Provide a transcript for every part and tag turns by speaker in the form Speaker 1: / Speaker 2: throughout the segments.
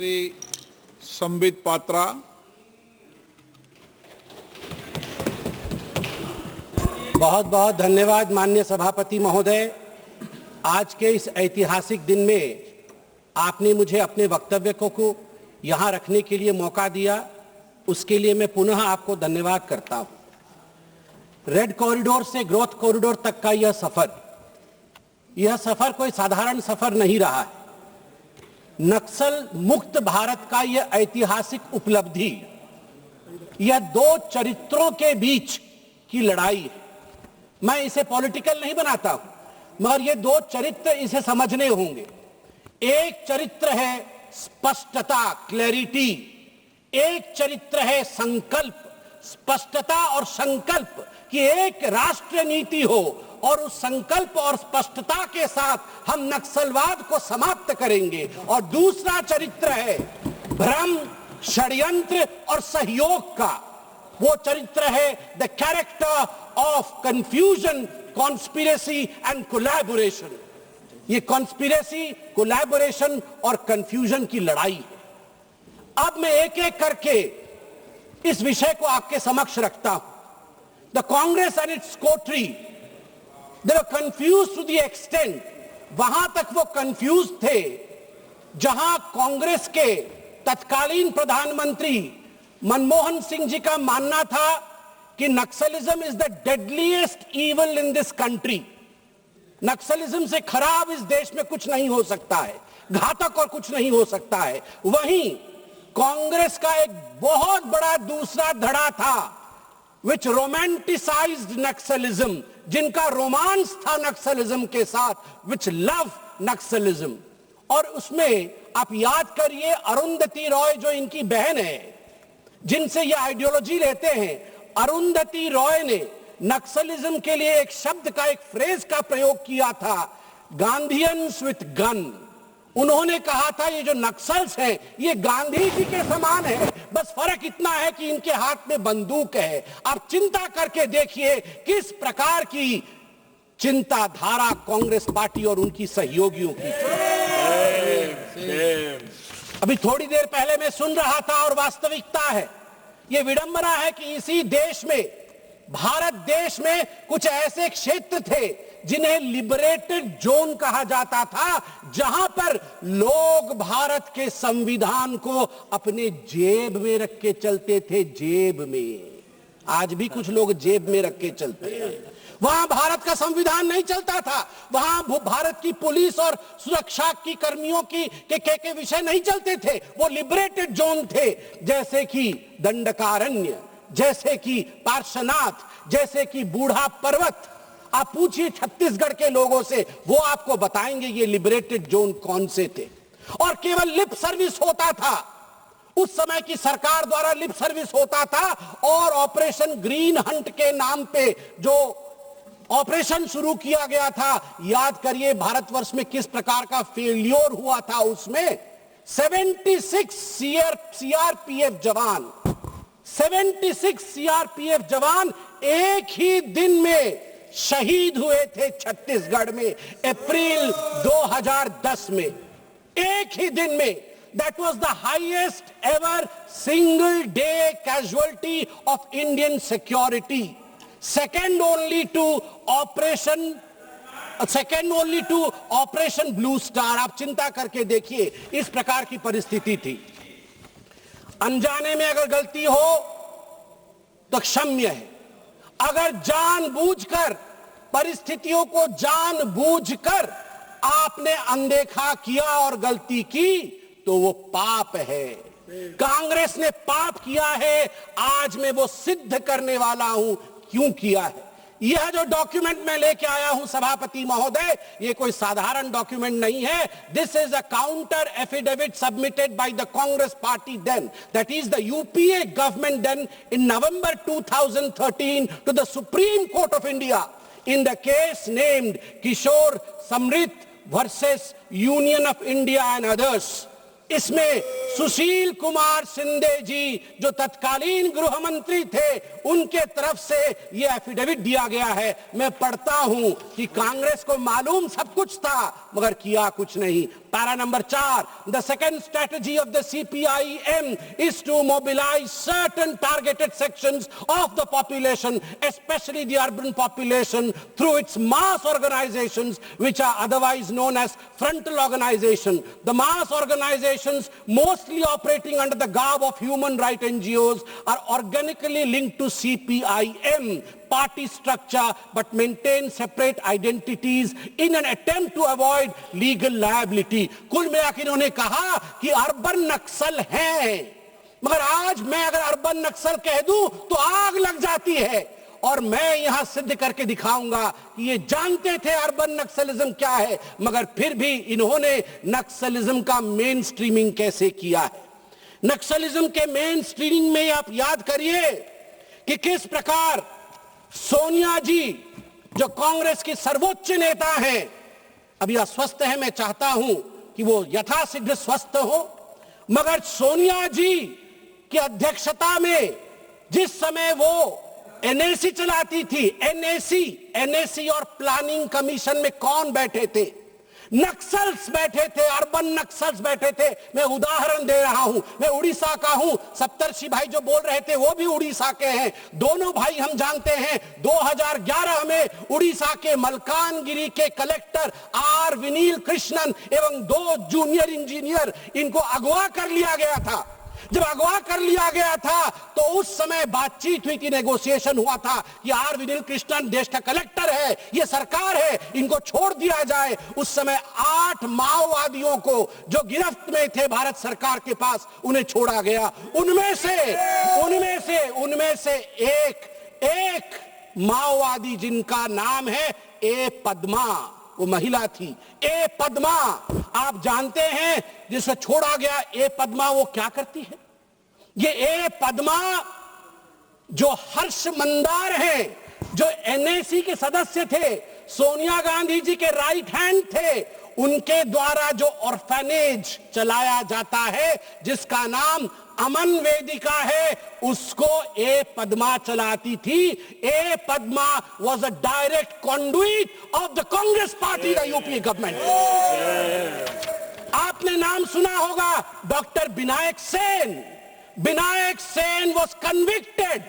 Speaker 1: श्री संबित पात्रा।
Speaker 2: बहुत बहुत धन्यवाद माननीय सभापति महोदय। आज के इस ऐतिहासिक दिन में आपने मुझे अपने वक्तव्य को यहाँ रखने के लिए मौका दिया, उसके लिए मैं पुनः आपको धन्यवाद करता हूँ। रेड कॉरिडोर से ग्रोथ कॉरिडोर तक का यह सफर कोई साधारण सफर नहीं रहा है। नक्सल मुक्त भारत का यह ऐतिहासिक उपलब्धि, यह दो चरित्रों के बीच की लड़ाई है। मैं इसे पॉलिटिकल नहीं बनाता हूं, मगर ये दो चरित्र इसे समझने होंगे। एक चरित्र है स्पष्टता, क्लैरिटी। एक चरित्र है संकल्प, स्पष्टता और संकल्प कि एक राष्ट्रीय नीति हो और उस संकल्प और स्पष्टता के साथ हम नक्सलवाद को समाप्त करेंगे। और दूसरा चरित्र है भ्रम, षड्यंत्र और सहयोग का। वो चरित्र है the character of confusion, conspiracy and collaboration. ये कॉन्स्पिरेसी, कोलैबोरेशन और कंफ्यूजन की लड़ाई है। अब मैं एक एक करके इस विषय को आपके समक्ष रखता हूं। The Congress and its coterie, they were confused to the extent, वहां तक वो कंफ्यूज थे जहां कांग्रेस के तत्कालीन प्रधानमंत्री मनमोहन सिंह जी का मानना था कि Naxalism is the deadliest evil in this country. Naxalism से खराब इस देश में कुछ नहीं हो सकता है, घातक और कुछ नहीं हो सकता है। वहीं कांग्रेस का एक बहुत बड़ा दूसरा धड़ा था which romanticized नक्सलिज्म, जिनका रोमांस था नक्सलिज्म के साथ, which love नक्सलिज्म। और उसमें आप याद करिए अरुंधति रॉय जो इनकी बहन है, जिनसे ये आइडियोलॉजी लेते हैं, अरुंधति रॉय ने नक्सलिज्म के लिए एक शब्द का, एक फ्रेज का प्रयोग किया था, गांधीयंस विथ गन। उन्होंने कहा था ये जो नक्सल्स हैं ये गांधी जी के समान है, बस फर्क इतना है कि इनके हाथ में बंदूक है। आप चिंता करके देखिए किस प्रकार की चिंताधारा कांग्रेस पार्टी और उनकी सहयोगियों की। अभी थोड़ी देर पहले मैं सुन रहा था और वास्तविकता है, ये विडंबना है कि इसी देश में, भारत देश में कुछ ऐसे क्षेत्र थे जिन्हें लिबरेटेड जोन कहा जाता था, जहां पर लोग भारत के संविधान को अपने जेब में रख के चलते थे। जेब में, आज भी कुछ लोग जेब में रख के चलते हैं। वहां भारत का संविधान नहीं चलता था, वहां भारत की पुलिस और सुरक्षा की कर्मियों के विषय नहीं चलते थे। वो लिबरेटेड जोन थे, जैसे कि दंडकारण्य, जैसे कि पार्श्वनाथ, जैसे कि बूढ़ा पर्वत। आप पूछिए छत्तीसगढ़ के लोगों से, वो आपको बताएंगे ये लिबरेटेड जोन कौन से थे। और केवल लिप सर्विस होता था, उस समय की सरकार द्वारा लिप सर्विस होता था। और ऑपरेशन ग्रीन हंट के नाम पे जो ऑपरेशन शुरू किया गया था, याद करिए भारतवर्ष में किस प्रकार का फेल्योर हुआ था। उसमें 76 सीआरपीएफ जवान, 76 सीआरपीएफ जवान एक ही दिन में शहीद हुए थे छत्तीसगढ़ में, अप्रैल 2010 में। एक ही दिन में। That was the highest ever single day casualty of Indian security, second only to Operation Blue Star. आप चिंता करके देखिए, इस प्रकार की परिस्थिति थी। अनजाने में अगर गलती हो तो क्षम्य है, अगर जानबूझकर, परिस्थितियों को जानबूझकर आपने अनदेखा किया और गलती की तो वो पाप है। कांग्रेस ने पाप किया है, आज मैं वो सिद्ध करने वाला हूं क्यों किया है। यह जो डॉक्यूमेंट मैं लेके आया हूं सभापति महोदय, ये कोई साधारण डॉक्यूमेंट नहीं है। This is a counter affidavit submitted by the Congress party then, that is the UPA government then in November 2013 to the Supreme Court of India in the case named Kishore Samrit versus Union of India and others। इसमें सुशील कुमार शिंदे जी जो तत्कालीन गृह मंत्री थे, उनके तरफ से यह एफिडेविट दिया गया है। मैं पढ़ता हूं कि कांग्रेस को मालूम सब कुछ था मगर किया कुछ नहीं। Para number 4, the second strategy of the CPIM is to mobilize certain targeted sections of the population, especially the urban population, through its mass organizations, which are otherwise known as frontal organization. The mass organizations, mostly operating under the garb of human rights NGOs, are organically linked to CPIM party structure but maintain separate identities in an attempt to avoid legal liability. कुल मिलाकर इन्होंने कहा कि urban नक्सल हैं, मगर आज मैं अगर अर्बन नक्सल कह दूं तो आग लग जाती है, और मैं यहां सिद्ध करके दिखाऊंगा कि ये जानते थे अर्बन नक्सलिज्म क्या है, मगर फिर भी इन्होंने नक्सलिज्म का मेन स्ट्रीमिंग कैसे किया है। नक्सलिज्म के मेन स्ट्रीमिंग में आप याद करिए कि किस प्रकार सोनिया जी, जो कांग्रेस की सर्वोच्च नेता हैं, अभी अस्वस्थ है, मैं चाहता हूं कि वो यथाशीघ्र स्वस्थ हो, मगर सोनिया जी की अध्यक्षता में जिस समय वो एनएसी चलाती थी, एनएसी और प्लानिंग कमीशन में कौन बैठे थे? नक्सल्स बैठे थे, अर्बन नक्सल्स बैठे थे। मैं उदाहरण दे रहा हूं, मैं उड़ीसा का हूं, सप्तर्षि भाई जो बोल रहे थे वो भी उड़ीसा के हैं, दोनों भाई हम जानते हैं। 2011 में उड़ीसा के मलकानगिरी के कलेक्टर आर विनील कृष्णन एवं 2 जूनियर इंजीनियर, इनको अगवा कर लिया गया था। जब अगवा कर लिया गया था तो उस समय बातचीत हुई कि नेगोशिएशन हुआ था कि आर विनील कृष्णन देश का कलेक्टर है, ये सरकार है, इनको छोड़ दिया जाए। उस समय 8 माओवादियों को जो गिरफ्त में थे भारत सरकार के पास, उन्हें छोड़ा गया। उनमें से एक माओवादी जिनका नाम है ए पद्मा, वो महिला थी, ए पद्मा, आप जानते हैं जिसे छोड़ा गया ए पद्मा वो क्या करती है? ये ए पद्मा जो हर्ष मंदार हैं, जो एनएसी के सदस्य थे, सोनिया गांधी जी के राइट हैंड थे, उनके द्वारा जो ऑर्फेनेज चलाया जाता है जिसका नाम अमन वेदिका है, उसको ए पद्मा चलाती थी। A Padma was a direct conduit of the Congress party, the UP government. आपने नाम सुना होगा doctor Vinayak Sen. Vinayak Sen was convicted.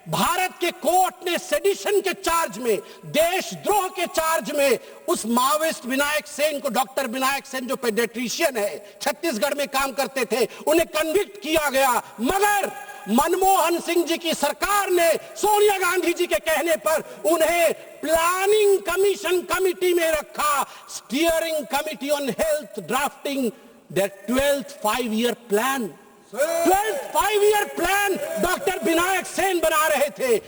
Speaker 2: Bharat के कोर्ट ने सेडिशन के चार्ज में, देशद्रोह के चार्ज में उस माओइस्ट विनायक सेन को, डॉक्टर विनायक सेन जो पेडियाट्रिशियन है, छत्तीसगढ़ में काम करते थे, उन्हें कन्विक्ट किया गया। मगर मनमोहन सिंह जी की सरकार ने सोनिया गांधी जी के कहने पर उन्हें प्लानिंग कमीशन कमिटी में रखा, steering committee on health, drafting the 12th 5-year plan. 12th 5-year plan doctor Vinayak Sen बना रहे थे।